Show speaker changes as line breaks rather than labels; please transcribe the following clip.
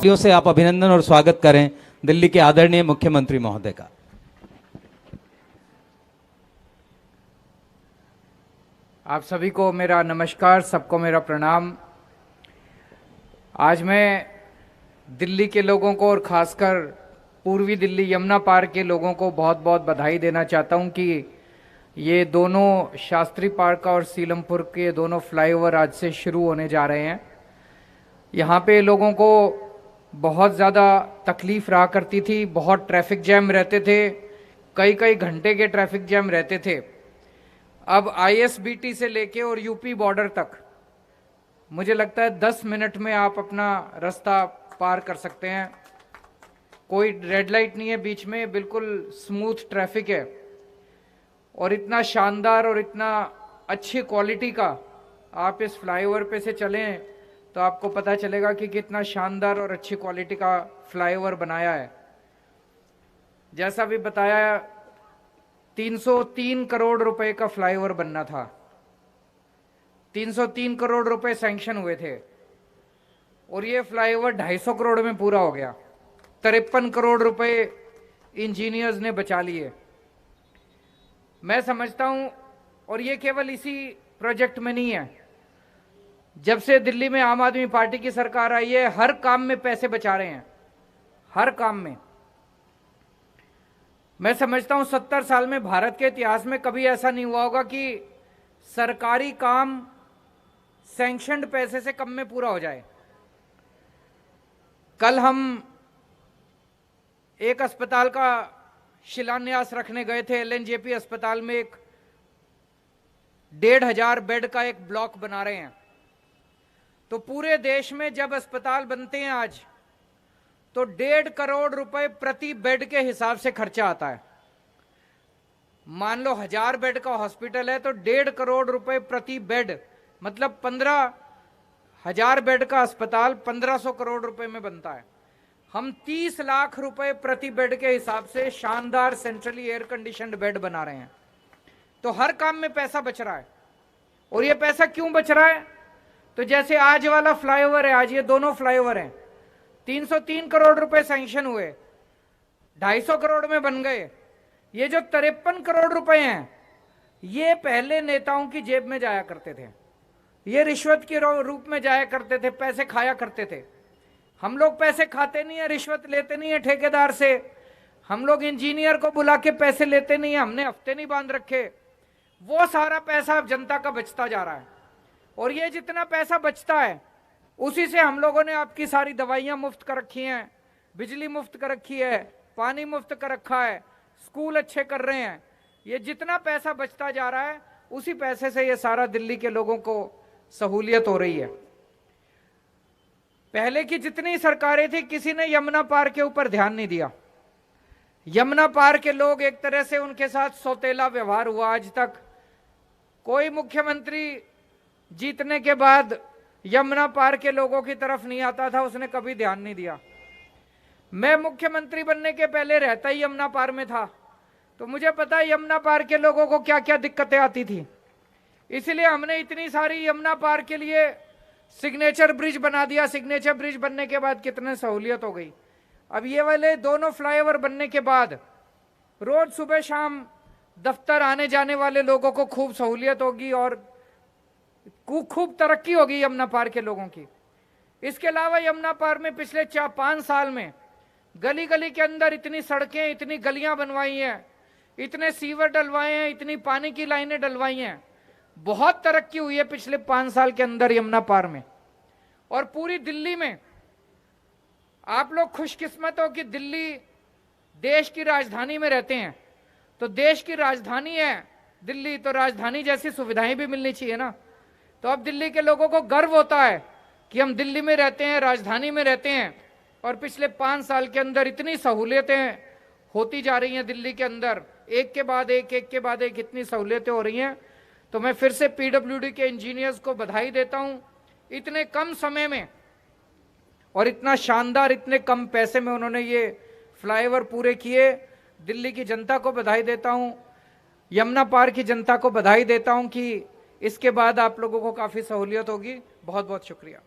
से आप अभिनंदन और स्वागत करें दिल्ली के आदरणीय मुख्यमंत्री महोदय का।
आप सभी को मेरा नमस्कार, सबको मेरा प्रणाम। आज मैं दिल्ली के लोगों को और खासकर पूर्वी दिल्ली यमुना पार के लोगों को बहुत बहुत बधाई देना चाहता हूं कि ये दोनों शास्त्री पार्क और सीलमपुर के दोनों फ्लाईओवर आज से शुरू होने जा रहे हैं। यहाँ पे लोगों को बहुत ज़्यादा तकलीफ रहा करती थी, बहुत ट्रैफिक जैम रहते थे, कई कई घंटे के ट्रैफिक जैम रहते थे। अब ISBT से लेके और यूपी बॉर्डर तक मुझे लगता है 10 मिनट में आप अपना रास्ता पार कर सकते हैं। कोई रेड लाइट नहीं है बीच में, बिल्कुल स्मूथ ट्रैफिक है और इतना शानदार और इतना अच्छी क्वालिटी का आप इस फ्लाईओवर पे से चलें तो आपको पता चलेगा कि कितना शानदार और अच्छी क्वालिटी का फ्लाईओवर बनाया है। जैसा भी बताया 303 करोड़ रुपए का फ्लाईओवर बनना था, 303 करोड़ रुपए सैंक्शन हुए थे और ये फ्लाईओवर 250 करोड़ में पूरा हो गया। 53 करोड़ रुपए इंजीनियर्स ने बचा लिए। मैं समझता हूं, और ये केवल इसी प्रोजेक्ट में नहीं है, जब से दिल्ली में आम आदमी पार्टी की सरकार आई है हर काम में पैसे बचा रहे हैं, हर काम में। मैं समझता हूं 70 साल में भारत के इतिहास में कभी ऐसा नहीं हुआ होगा कि सरकारी काम सैंक्शनड पैसे से कम में पूरा हो जाए। कल हम एक अस्पताल का शिलान्यास रखने गए थे, LNJP अस्पताल में एक 1,500 बेड का एक ब्लॉक बना रहे हैं। तो पूरे देश में जब अस्पताल बनते हैं आज तो 1.5 करोड़ रुपए प्रति बेड के हिसाब से खर्चा आता है। मान लो 1000 बेड का हॉस्पिटल है तो 1.5 करोड़ रुपए प्रति बेड, मतलब 15,000 बेड का अस्पताल 1500 करोड़ रुपए में बनता है। हम 30 लाख रुपए प्रति बेड के हिसाब से शानदार सेंट्रली एयर कंडीशनड बेड बना रहे हैं। तो हर काम में पैसा बच रहा है। और ये पैसा क्यों बच रहा है? तो जैसे आज वाला फ्लाईओवर है, आज ये दोनों फ्लाईओवर हैं, 303 करोड़ रुपए सैंक्शन हुए, 250 करोड़ में बन गए। ये जो 53 करोड़ रुपए हैं ये पहले नेताओं की जेब में जाया करते थे, ये रिश्वत के रूप में जाया करते थे, पैसे खाया करते थे। हम लोग पैसे खाते नहीं है, रिश्वत लेते नहीं है ठेकेदार से, हम लोग इंजीनियर को बुला के पैसे लेते नहीं है, हमने हफ्ते नहीं बांध रखे। वो सारा पैसा अब जनता का बचता जा रहा है और ये जितना पैसा बचता है उसी से हम लोगों ने आपकी सारी दवाइयां मुफ्त कर रखी हैं, बिजली मुफ्त कर रखी है, पानी मुफ्त कर रखा है, स्कूल अच्छे कर रहे हैं। ये जितना पैसा बचता जा रहा है उसी पैसे से ये सारा दिल्ली के लोगों को सहूलियत हो रही है। पहले की जितनी सरकारें थी किसी ने यमुना पार के ऊपर ध्यान नहीं दिया। यमुना पार के लोग एक तरह से उनके साथ सौतेला व्यवहार हुआ। आज तक कोई मुख्यमंत्री जीतने के बाद यमुना पार के लोगों की तरफ नहीं आता था, उसने कभी ध्यान नहीं दिया। मैं मुख्यमंत्री बनने के पहले रहता ही यमुना पार में था तो मुझे पता है यमुना पार के लोगों को क्या क्या दिक्कतें आती थी। इसलिए हमने इतनी सारी यमुना पार के लिए सिग्नेचर ब्रिज बना दिया। सिग्नेचर ब्रिज बनने के बाद कितने सहूलियत हो गई। अब ये वाले दोनों फ्लाईओवर बनने के बाद रोज सुबह शाम दफ्तर आने जाने वाले लोगों को खूब सहूलियत होगी और खूब तरक्की होगी यमुना पार के लोगों की। इसके अलावा यमुना पार में पिछले 4-5 साल में गली गली के अंदर इतनी सड़कें, इतनी गलियां बनवाई हैं, इतने सीवर डलवाए हैं, इतनी पानी की लाइनें डलवाई हैं। बहुत तरक्की हुई है पिछले 5 साल के अंदर यमुना पार में। और पूरी दिल्ली में आप लोग खुशकिस्मत हो कि दिल्ली देश की राजधानी में रहते हैं। तो देश की राजधानी है दिल्ली, तो राजधानी जैसी सुविधाएं भी मिलनी चाहिए ना। तो अब दिल्ली के लोगों को गर्व होता है कि हम दिल्ली में रहते हैं, राजधानी में रहते हैं। और पिछले 5 साल के अंदर इतनी सहूलियतें होती जा रही हैं दिल्ली के अंदर, एक के बाद एक इतनी सहूलियतें हो रही हैं। तो मैं फिर से PWD के इंजीनियर्स को बधाई देता हूं। इतने कम समय में और इतना शानदार, इतने कम पैसे में उन्होंने ये फ्लाईओवर पूरे किए। दिल्ली की जनता को बधाई देता हूं, यमुना पार की जनता को बधाई देता हूं कि इसके बाद आप लोगों को काफ़ी सहूलियत होगी। बहुत बहुत शुक्रिया।